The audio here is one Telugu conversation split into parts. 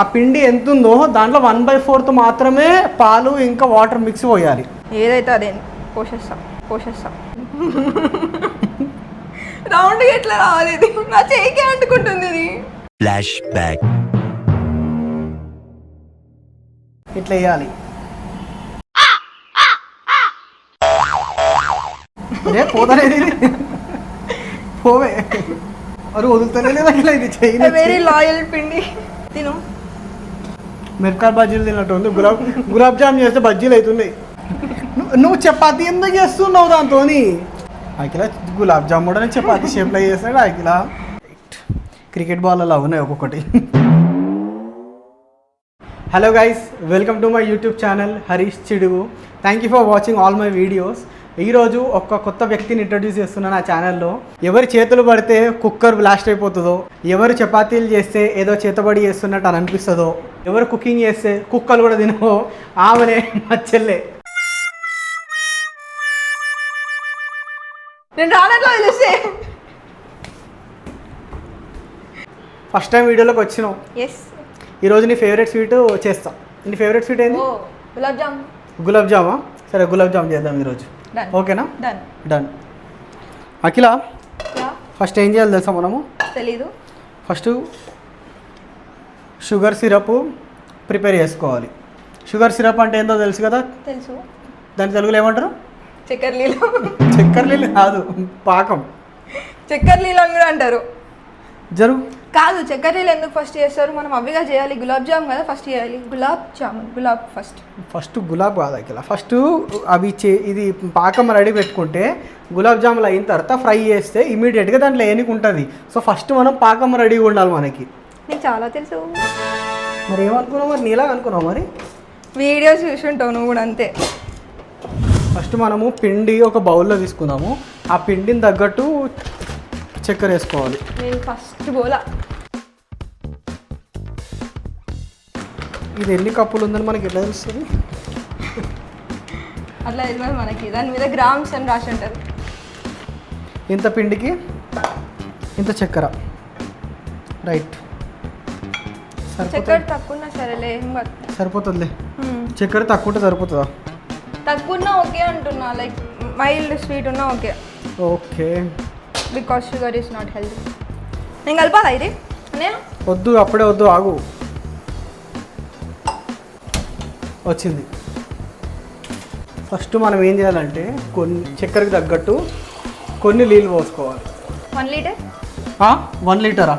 ఆ పిండి ఎంత ఉందో దాంట్లో 1/4 మాత్రమే పాలు ఇంకా వాటర్ మిక్స్ పోయాలి. ఏదైతే అదే పోషేస్తా రౌండ్గా ఎట్లా రావాలి, ఇది నా చేయికి అంటుకుంటుంది. ఇది ఫ్లాష్ బ్యాక్. ఇట్లా వేయాలి. అదే పోతలేదు ఇది, పోవే అరే వదులుతలే లేదా ఇలా ఇది చెయ్యి. వెరీ లాయల్ పిండి. తిను. మిరపకాయ బజ్జీలు తిన్నట్టు ఉంది. గులాబ్ జామ్ చేస్తే బజ్జీలు అవుతున్నాయి. నువ్వు చపాతీ ఎందుకు చేస్తున్నావు దాంతో? అఖిల గులాబ్ జామ్ కూడా చపాతీ షేప్లో చేస్తాడు అఖిల. క్రికెట్ బాల్ అలా ఉన్నాయి ఒక్కొక్కటి. Hello guys, welcome to my YouTube channel Harish Chidugu. Thank you for watching all my videos. ఈరోజు ఒక కొత్త వ్యక్తిని ఇంట్రడ్యూస్ చేస్తున్నాను నా ఛానల్లో. ఎవరి చేతులు పడితే కుక్కర్ బ్లాస్ట్ అయిపోతుందో, ఎవరు చపాతీలు చేస్తే ఏదో చేతబడి చేస్తున్నట్టు అని అనిపిస్తుందో, ఎవరు కుకింగ్ చేస్తే కుక్కలు కూడా తినవో ఆమెనే మా చెల్లె. నేను రానట్లా తెలిస్తే ఫస్ట్ టైం వీడియోలోకి వచ్చినావు. ఎస్. ఈరోజు నీ ఫేవరెట్ స్వీట్ చేస్తాం. నీ ఫేవరెట్ స్వీట్ ఏంటి? గులాబ్ జామ్. గులాబ్ జామా? సరే గులాబ్ జామ్ చేద్దాం ఈరోజు. ఓకేనా? డన్. అఖిల, ఫస్ట్ ఏం చేయాలి తెలుసా మనము? తెలీదు. ఫస్ట్ షుగర్ సిరప్ ప్రిపేర్ చేసుకోవాలి. షుగర్ సిరప్ అంటే ఏందో తెలుసు కదా? తెలుసు. దాని తెలుగులో ఏమంటారు? చక్కెర నీళ్ళు. చక్కెర నీళ్ళు కాదు, పాకం. చక్కెర నీళ్ళు అని కూడా అంటారు. జరుగు. కాదు, చక్కెర నీళ్ళు ఎందుకు ఫస్ట్ చేస్తారు? మనం అవిగా చేయాలి. గులాబ్ జామ్ కదా ఫస్ట్ చేయాలి. గులాబ్ ఫస్ట్ గులాబ్ కాదు అఖిల. ఫస్ట్ అవి ఇది పాకం రెడీ పెట్టుకుంటే గులాబ్ జాములు అయిన తర్వాత ఫ్రై చేస్తే ఇమీడియట్గా దాంట్లో ఏనికి ఉంటుంది. సో ఫస్ట్ మనం పాకం రెడీగా ఉండాలి మనకి. నీకు చాలా తెలుసు. మరి ఏమనుకున్నావు? మరి నీలాగా అనుకున్నావు. మరి వీడియోస్ చూసుంటావు నువ్వు కూడా అంతే. ఫస్ట్ మనము పిండి ఒక బౌల్లో తీసుకుందాము. ఆ పిండిని తగ్గట్టు చక్కెర వేసుకోవాలి. నేను ఫస్ట్ బోలా. ఇది ఎన్ని కప్పులు ఉందని మనకి ఎట్లా తెలుస్తుంది? అట్లా తెలియదు మనకి. దాని మీద గ్రామ్స్ అని రాసి ఉంటారు. ఇంత పిండికి ఇంత చక్కెర. రైట్. చక్కెర తక్కువ సరేలే, సరిపోతుందిలే. చక్కెర తక్కువ ఉంటే సరిపోతుందా? తక్కువ ఓకే అంటున్నా, లైక్ మైల్డ్ స్వీట్ ఉన్నా okay. Okay. Because sugar is not healthy. నేను కలపాలా ఇది? వద్దు, అప్పుడే వద్దు, ఆగు. వచ్చింది. ఫస్ట్ మనం ఏం చేయాలంటే కొన్ని చక్కెరకి తగ్గట్టు కొన్ని నీళ్ళు పోసుకోవాలి. 1 లీటర్? 1 లీటరా?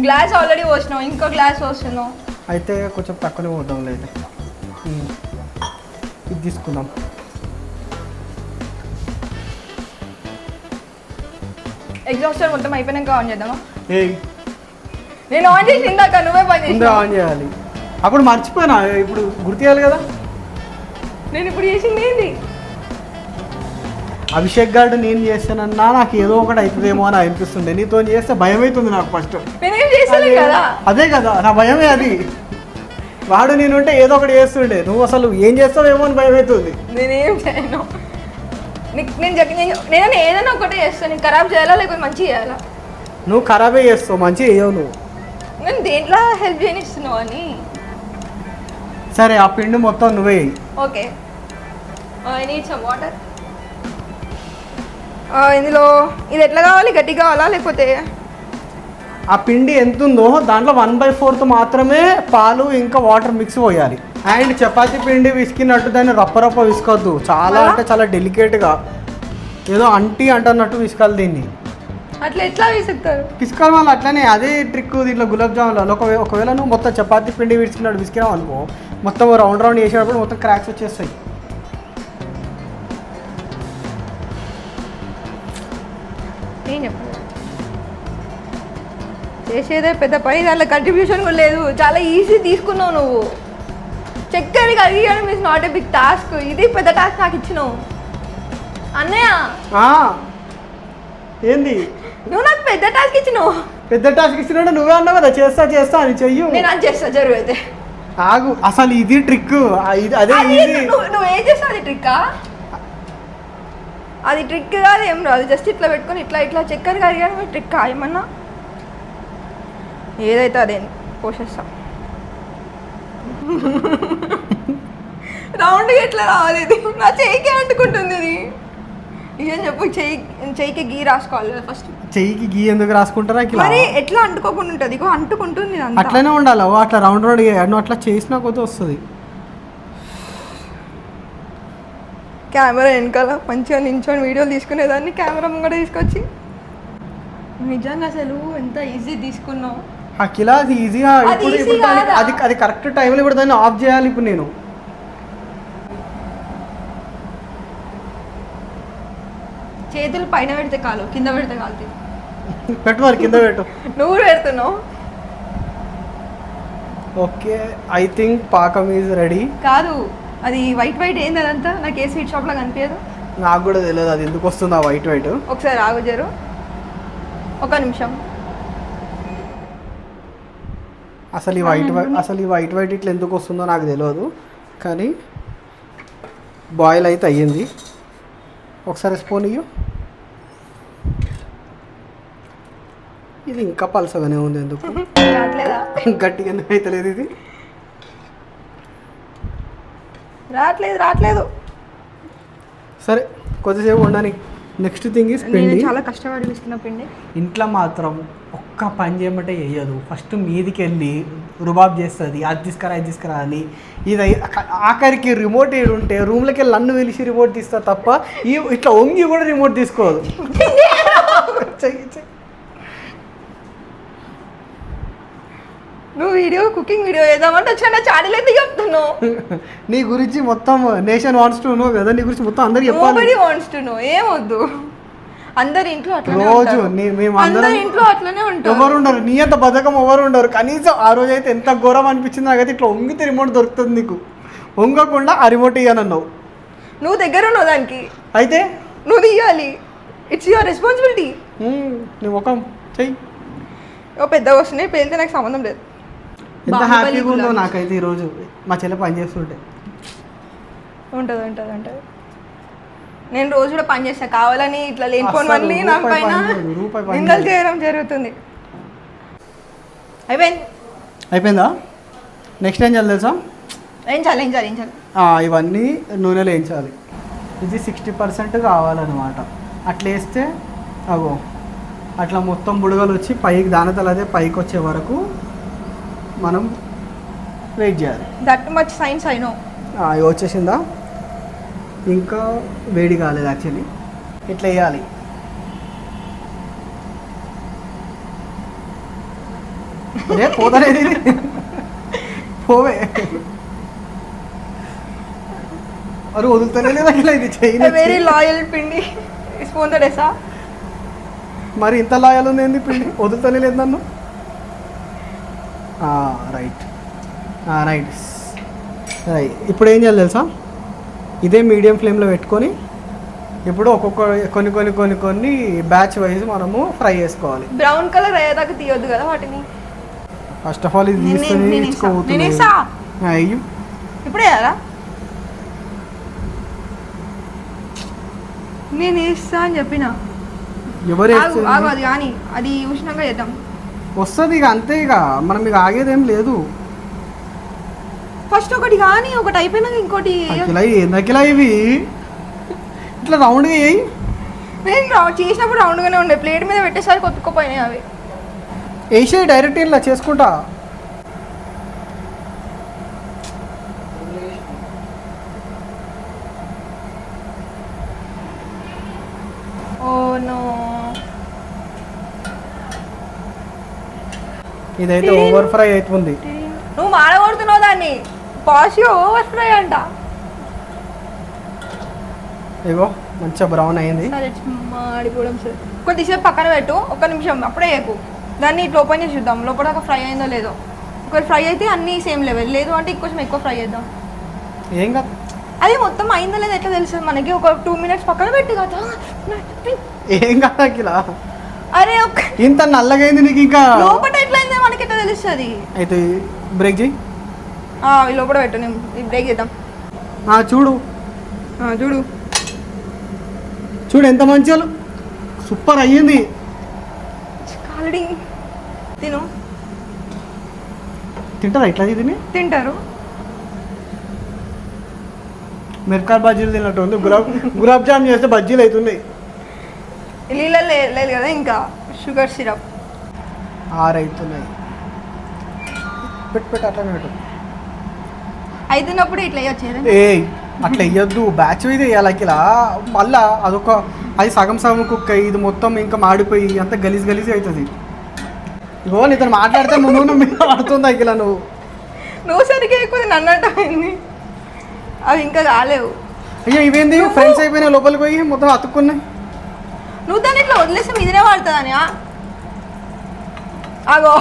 గ్లాస్ ఆల్రెడీ పోసినావు, ఇంకో గ్లాస్ పోస్తున్నావు. అయితే కొంచెం తక్కువనే పోద్దాం. అయితే ఇది తీసుకుందాం. ఎగ్జాస్టర్ మొత్తం అయిపోయినాక ఆన్ చేద్దామా? నేను ఆన్ చేసి ఇందాక నువ్వే పని చేసి ఆన్ చేయాలి. అప్పుడు మర్చిపోయినా, ఇప్పుడు గుర్తు చేయాలి కదా. నేను ఇప్పుడు చేసింది ఏంది? అభిషేక్ గారు నేను చేస్తానన్నా నాకు ఏదో ఒకటి అవుతుందేమో అని అనిపిస్తుండే. నీతో చేస్తే భయం అవుతుంది నాకు ఫస్ట్. నేనేం చేస్తాను కదా. అదే కదా నా భయమే అది. వాడు నేనుంటే ఏదో ఒకటి చేస్తుండే, నువ్వు అసలు ఏం చేస్తావేమో అని భయం అవుతుంది. నేనేం చేయను. నేను ఏదైనా ఒకటే చేస్తాను. నేను ఖరాబ్ చేయాలా లేకపోతే మంచి చేయాలా? నువ్వు ఖరాబే చేస్తావు, మంచి చేయవు నువ్వు. నేను దేంట్లో హెల్ప్ చేయనిస్తున్నావు అని. సరే, ఆ పిండి మొత్తం నువ్వే. Okay. I need some water. ఇందులో ఇది ఎట్లా కావాలి? గట్టి కావాలా లేకపోతే? ఆ పిండి ఎంత ఉందో దాంట్లో 1/4 మాత్రమే పాలు ఇంకా వాటర్ మిక్స్ పోయాలి. అండ్ చపాతీ పిండి విసికినట్టు దాన్ని రప్ప విసుకోవద్దు. చాలా అంటే చాలా డెలికేట్గా ఏదో అంటున్నట్టు విసుకాలి దీన్ని. అట్లా ఎట్లా విసుకుతారు? పిసుకాలి వాళ్ళు అట్లనే. అదే ట్రిక్ దీంట్లో గులాబ్ జాములలో. ఒకవేళ నువ్వు మొత్తం చపాతీ పిండి విసికినట్టు విసికినావు అనుకో, మొత్తం రౌండ్ చేసేటప్పుడు మొత్తం క్రాక్స్ వచ్చేస్తాయి. ఏం చెప్పాలి? చేసేదే పెద్ద పని, దాంట్లో కంట్రిబ్యూషన్ కూడా లేదు. చాలా ఈజీ తీసుకున్నావు నువ్వు. చక్కెర కడిగడం is not a big task. ఇది పెద్ద టాస్క్ నాకు ఇచ్చినావు అన్నయ్య. ఏంది? నువ్వు నాకు పెద్ద టాస్క్ ఇచ్చినావు. పెద్ద టాస్క్ ఇచ్చినట్టు నువ్వే అన్నావు కదా చేస్తా అని. చెయ్యు. నేను అది చేస్తా. జరుగు అయితే. ఆగు, అసలు ఇది ట్రిక్. అదే నువ్వు ఏం చేస్తావు? అది ట్రిక్కా? అది ట్రిక్ కాదు, ఏం రాదు. జస్ట్ ఇట్లా పెట్టుకొని ఇట్లా చక్కెర కడిగాను ట్రిక్ ఏమన్నా. ఏదైతే అదే పోషేస్తా. రౌండ్గా ఎట్లా రావాలి ఇది? నా చెయ్యికి అంటుకుంటుంది ఇది. ఏం చెప్పు, చెయ్యికి గీ రాసుకోవాలి కదా ఫస్ట్. చెయ్యికి గీ ఎందుకు రాసుకుంటారా? మరి ఎట్లా అంటుకోకుండా ఉంటుంది? ఇగో అంటుకుంటుంది ఇదంతా. అట్లనే ఉండాలి. అట్లా రౌండ్ నువ్వు అట్లా చేసినా కొద్ది వస్తుంది. కెమెరా వెనకాల మంచిగా నించొని వీడియోలు తీసుకునేదాన్ని, కెమెరా ముంగడ తీసుకొచ్చి. నిజంగా అసలు ఎంత ఈజీ తీసుకున్నావు అఖిల. అది ఈజీగా అది కరెక్ట్ టైంలో ఇప్పుడు దాన్ని ఆఫ్ చేయాలి. ఇప్పుడు నేను చేతులు పైన పెడితే కాలు, కింద పెడితే కాలు. పెట్టు మరి, కింద పెట్టు. నువ్వు పెడుతున్నావు. ఓకే, ఐ థింక్ పాకం ఈజ్ రెడీ. కాదు, అది వైట్ వైట్ ఏంది అదంతా? నాకు ఏ స్వీట్ షాప్లో కనిపించదు. నాకు కూడా తెలియదు అది ఎందుకు వస్తుంది ఆ వైట్ వైట్. ఒకసారి ఆగుజరు, ఒక నిమిషం. అసలు ఈ వైట్ వైట్ ఇట్లా ఎందుకు వస్తుందో నాకు తెలియదు, కానీ బాయిల్ అయితే అయ్యింది. ఒకసారి స్పూన్ ఇయ్యు. ఇది ఇంకా పలసగానే ఉంది, ఎందుకు రావట్లేదా? గట్టిగా ఎందుకు అయితే లేదు ఇది? రావట్లేదు. సరే, కొద్దిసేపు ఉండని. నెక్స్ట్ థింగ్ ఈజ్ పిండి. చాలా కష్టపడి తీసుకున్న పిండి. ఇంట్లో మాత్రం ఒక్క పని చేయమంటే వేయదు. ఫస్ట్ మీదికి వెళ్ళి రుబాబ్ చేస్తుంది, అది తీసుకురా అని. ఇది ఆఖరికి రిమోట్ ఏడు ఉంటే రూమ్లోకి వెళ్ళి నన్ను పిలిచి రిమోట్ తీస్తా తప్ప ఇట్లా వంగి కూడా రిమోట్ తీసుకోదు. నువ్వు కుకింగ్ వీడియో వేద్దామంటే వచ్చా ఛానల్ అయితే చెప్తున్నావు. నీ గురించి మొత్తం నేషన్ వాంట్స్ టు నో కదా, నీ గురించి మొత్తం అందరికి చెప్పాలి. Nobody wants to know. ఏమొద్దు, అందరి ఇంట్లో అట్లనే రోజు మేమందరం ఇంట్లో అట్లనే ఉంటారు. ఎవరు ఉండరు, నీ అంత బద్ధకం ఎవరు ఉండరు. కనీసం ఆ రోజు అయితే ఎంత ఘోరం అనిపించింది నాకైతే. ఇట్లా వంగితే రిమోట్ దొరుకుతుంది నీకు, వంగకుండా ఆ రిమోట్ ఇయ్యానన్నావు. నువ్వు దగ్గర ఉన్నావు దానికి, అయితే నువ్వు తీయాలి. It's your responsibility. నువ్వు ఒక చెయ్యి. పెద్దగా వస్తున్నాయి, పేలితే నాకు సంబంధం లేదు. ఎంత హ్యాపీగా ఉందో నాకైతే ఈరోజు మా చెల్లె పని చేస్తుంటే. ఉంటుంది. నేను రోజు కూడా పని చేస్తా, కావాలని ఇట్లా లేనిపోని మళ్ళీ నా పైన నిందలు చేయడం జరుగుతుంది. అయిపోయిందా? నెక్స్ట్ ఏం చేయాలి తెలుసా? ఏం చాలి. ఇవన్నీ నూనెలో వేయించాలి. ఇది 60% కావాలన్నమాట. అట్లా వేస్తే అగో అట్లా మొత్తం బుడగలు వచ్చి పైకి దానతలదే పైకి వచ్చే వరకు మనం వెయిట్ చేయాలి. That much science I know. ఇవి వచ్చేసిందా? ఇంకా వేడి కాలేదు యాక్చువల్లీ. ఇట్లా వేయాలి. అదే పోతలేదు ఇది, పోవే. అరే వదులుతలేదు అట్లా, ఇది చెయ్యి. వెరీ లాయల్ పిండి. స్పూన్ తడేసా? మరి ఇంత లాయల్ ఉంది ఏంది పిండి? వదులుతలేదు నన్ను. రైట్. ఇప్పుడు ఏం చేయాలి తెలుసా? ఇదే మీడియం ఫ్లేమ్లో పెట్టుకొని ఇప్పుడు కొన్ని బ్యాచ్ వైజ్ మనము ఫ్రై చేసుకోవాలి. బ్రౌన్ కలర్ అయ్యేదాకా తీయొద్దు కదా వాటిని. ఫస్ట్ ఆఫ్ ఆల్ ఇది తీసుకొని ఇప్పుడే కదా నేను వేస్తా అని చెప్పిన. ఎవరు అది కానీ అది ఉష్ణంగా చేద్దాం. వస్తుంది ఇక అంతే, ఇక మనం ఇక ఆగేదేం లేదు. ఫస్ట్ ఒకటి కానీ ఒకటి అయిపోయినాక ఇంకోటి. ఏందకిలా ఇవి ఇట్లా రౌండ్గా వేయి. నేను చేసినప్పుడు రౌండ్గానే ఉండే, ప్లేట్ మీద పెట్టేసరికి కొట్టుకుపోయినాయి అవి. వేసే డైరెక్ట్ ఇలా చేసుకుంటా. ఓ నో, ఇదైతే ఓవర్ ఫ్రై అవుతుంది. నువ్వు మాడగొడుతున్నావు దాన్ని. పాష్గా ఓవర్ ఫ్రై అంట. ఇగో మంచిగా బ్రౌన్ అయింది. సరే మాడిపోవడం సరే. కొద్దిసేపు పక్కన పెట్టు, 1 నిమిషం. అప్పుడే వేయకు దాన్ని. ఇట్లా ఓపెన్ చేసి చూద్దాం లోపల ఒక ఫ్రై అయిందో లేదో. ఒకవేళ ఫ్రై అయితే అన్నీ సేమ్ లెవెల్, లేదు అంటే ఇంకొంచెం ఎక్కువ ఫ్రై చేద్దాం. ఏం కాదు, అది మొత్తం అయిందో లేదో ఎట్లా తెలుస్తుంది మనకి? ఒక 2 మినిట్స్ పక్కన పెట్టి కదా. ఏం కాదు అఖిల. అరే ఇంత నల్లగైంది నీకు, ఇంకా లోపల ఎట్లా అయిందో మనకి ఎట్లా తెలుస్తుంది? అయితే బ్రేక్ చేయి. లోపల పెట్టు, నేను బ్రేక్ చేద్దాం. చూడు చూడు ఎంత మంచిగా సూపర్ అయ్యింది. ఆల్రెడీ తిను. తింటారా ఇట్లా? తిని తింటారు. మిరపకాయ బజ్జీలు తిన్నట్టు ఉంది. గులాబ్ జామ్ చేస్తే బజ్జీలు అవుతున్నాయి. నీళ్ళల్లో లేదు కదా ఇంకా షుగర్ సిరప్ 6 అవుతున్నాయి. పెట్టు అట్లనే పెట్టు. అవుతున్నప్పుడు ఇట్లా వేయొచ్చు. ఏ అట్లా వేయొద్దు, బ్యాచ్ ఇది వేయాలి. ఇలా మళ్ళా అది సగం కుక్క, ఇది మొత్తం ఇంకా మాడిపోయి అంత గలీజ్ అవుతుంది. ఇగో నీతో మాట్లాడితే నువ్వు మీద పడుతుంది అఖిల. నువ్వు సరిగ్గా ఎక్కువ నన్ను అంటాయింది. అవి ఇంకా కాలేవు. అయ్యో ఇవేంది ఫ్రెండ్స్ అయిపోయినాయి, లోపలికి పోయి మొత్తం అతుక్కున్నాయి. నువ్వు దాన్ని ఇట్లా వదిలేస్తే మీదనే పడుతుందని అగో.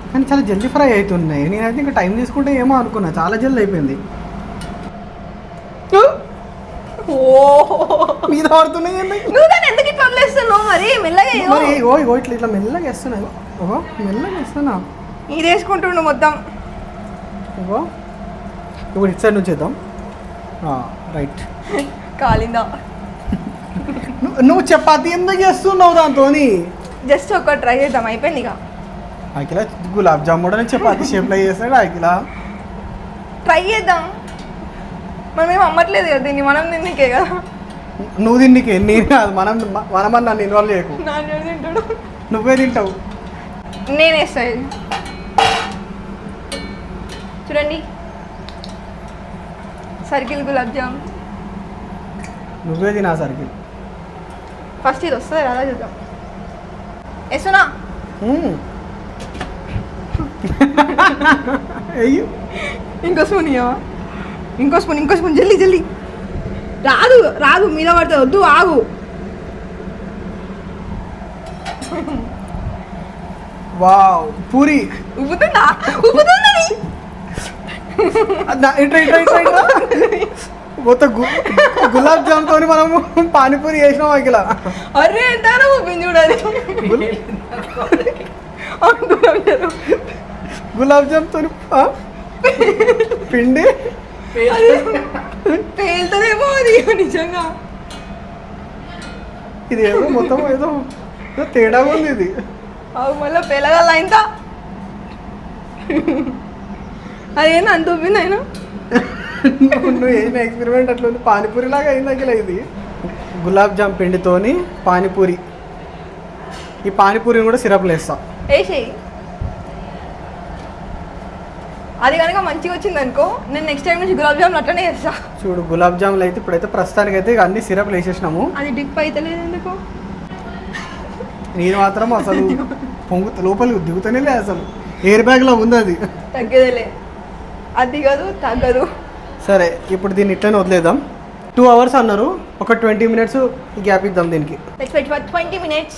కానీ చాలా జల్దీ ఫ్రై అవుతున్నాయి. నేనైతే ఇంకా టైం తీసుకుంటే ఏమో అనుకున్నా, చాలా జల్దీ అయిపోయింది. మీద పడుతున్నాయి. నువ్వు దాన్ని ఎందుకు ఇట్లా వదిలేస్తున్నావు? మరి మెల్లగా ఓ ఇట్లా మెల్లగా వేస్తున్నాయి. ఓహో మెల్లగా వేస్తున్నా. ఇది వేసుకుంటుండు మొత్తం. ఓహో ఇప్పుడు ఇటు సైడ్ నుంచి చేద్దాం. రైట్ కాలిందా? నువ్వు చపాతి ఎందుకు చేస్తున్నావు దాంతో? జస్ట్ ఒక ట్రై చేద్దాం, అయిపోయింది ఇక. అఖిల గులాబ్ జామ్ కూడా చపాతి షేప్లో చేస్తాడు అఖిల. ట్రై చేద్దాం. మనం ఏం అమ్మట్లేదు కదా దీన్ని, మనం తిన్నికే కదా. నువ్వు తిన్నికే, నేను కాదు. మనమని నన్ను ఇన్వాల్వ్ చేయకు. తింటాడు, నువ్వే తింటావు. నేను వేస్తా. చూడండి సర్కిల్ గులాబ్ జామ్. నువ్వే తినా సర్కిల్. ఫస్ట్ ఇది వస్తుంది అలా చూద్దాం. వేస్తున్నా. అయ్యో ఇంకో స్పూన్ ఇవ్వవా? ఇంకో స్పూన్ జల్దీ. రాదు మీద పడుతుంది, వద్దు ఆగు. వావ్ పూరి ఉబ్బుతుందా? మొత్తం గులాబ్ జామ్ తోని మనము పానీపూరి చేసినాం అఖిల. అరే ఎంత ఉబ్బింది చూడాలి. గులాబ్ జామ్ తోని పిండి పేలుతుందేమో అది నిజంగా. ఇది ఏదో మొత్తం ఏదో తేడాగా ఉంది ఇది. అవు మళ్ళీ పిల్లగాళ్ళ ఇంత అదేనా అంత ఉబ్బింది అయినా. నువ్వు ఏం ఎక్స్పెరిమెంట్ అట్లా ఉంది. పానీపూరి లాగా అయింది అఖిల ఇది. గులాబ్ జామ్ పిండితోని పానీపూరి. ఈ పానీపూరిని కూడా సిరప్లు వేస్తా. వేసేయి. అది కనుక మంచిగా వచ్చింది అనుకో, నేను నెక్స్ట్ టైం నుంచి గులాబ్ జాములు అట్లనే చేస్తా. చూడు గులాబ్ జాములు అయితే ఇప్పుడైతే ప్రస్తుతానికి అయితే అన్ని సిరప్లు వేసేసినాము. అది డిప్ అవుతలేదు ఎందుకు? నేను మాత్రం అసలు లోపలికి దిగుతూనే లేదు. అసలు ఎయిర్ బ్యాగ్లో ఉంది అది. తగ్గేదిలే, అది కాదు తగ్గదు. సరే ఇప్పుడు దీన్ని ఇట్లనే వదిలేద్దాం. 2 hours అన్నారు, ఒక 20 minutes గ్యాప్ ఇద్దాం దీనికి. Let's wait for 20 minutes.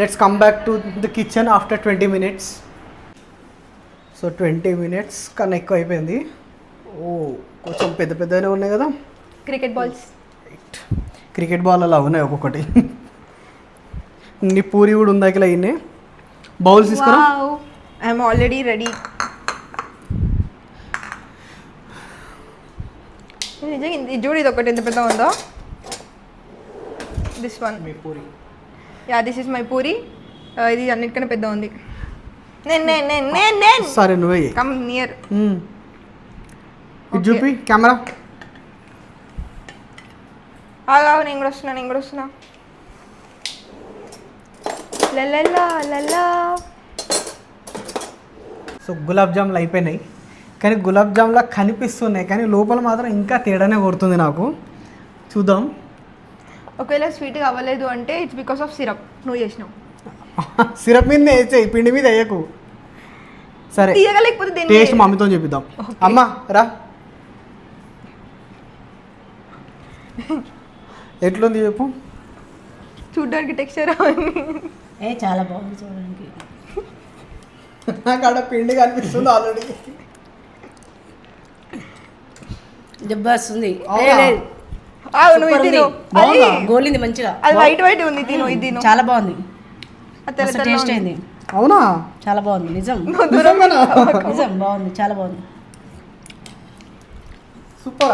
Let's come back to the kitchen after 20 minutes. So 20 minutes కన్నా ఎక్కువ అయిపోయింది. కొంచెం పెద్దగానే ఉన్నాయి కదా క్రికెట్ బాల్స్. క్రికెట్ బాల్ అలా ఉన్నాయి ఒక్కొక్కటి. నీ పూరి కూడా ఉందాక ఇన్ని బౌల్స్ తీసుకురా. I'm already ready. నిజంగా ఇది చూడు, ఇది ఒకటి ఎంత పెద్ద ఉందో. This one me puri. This is my puri. ఇది అన్నిటికన్నా పెద్ద ఉంది. సరే నువ్వే కమ్ నియర్. ఇది చూపి కెమెరా. ఆగావు, నేను కూడా వస్తున్నా. లల్లా. సో గులాబ్ జాములు అయిపోయినాయి, కానీ గులాబ్ జామ్లా కనిపిస్తున్నాయి, కానీ లోపల మాత్రం ఇంకా తేడానే కొడుతుంది నాకు. చూద్దాం. ఒకవేళ స్వీట్గా అవ్వలేదు అంటే ఇట్స్ బికాస్ ఆఫ్ సిరప్ నువ్వు చేసినావు. సిరప్ మీద వేసేయి, పిండి మీద వేయకు. సరే తీయగలేకపోతే టేస్ట్ మమ్మీతో చెప్పిద్దాం. అమ్మా రా, ఎట్లుంది చెప్పు. చూడ్డానికి టెక్స్చర్ చాలా బాగుంది చూడడానికి. నాకు ఆడ పిండి కనిపిస్తుంది ఆల్రెడీ. దెబ్బ వస్తుంది. గోలింది మంచిగా. అది వైట్ ఉంది. ఇది చాలా బాగుంది. టేస్ట్ అయింది. అవునా? చాలా బాగుంది. నిజం బాగుంది, చాలా బాగుంది. సూపర్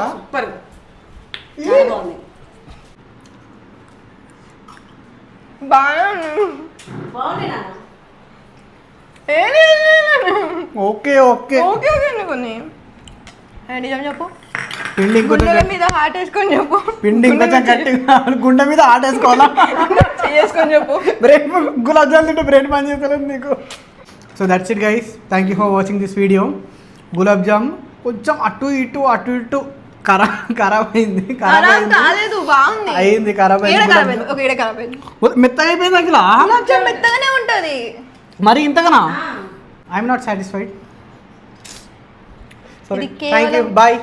చాలా బాగుంది. ఓకే నిజం చెప్పు. పిండి ఇంకొంచెం గుండెల మీద హార్ట్ వేసుకొని చెప్పు. పిండి ఇంకొంచెం గట్టిగా గుండె మీద ఆటేసుకోవాలా? చేసుకొని చెప్పు. బ్రెయిన్ గులాబ్ జామ్ తింటే బ్రెయిన్ పని చేస్తలేదు నీకు. So that's it guys, thank you for watching this video. Gulab jam కొంచెం అటు ఇటు ఖరాబ్ అయింది. కాలేదు, బాగుంది. అయింది ఖరాబ్ అయింది. ఒక ఏడ ఖరాబ్ అయింది. మెత్తగా అయిపోయింది అసలు. గులాబ్ జామ్ మెత్తగానే ఉంటది. మరి ఇంతగానా? I'm not satisfied. ఇది థ్యాంక్ యూ, బాయ్.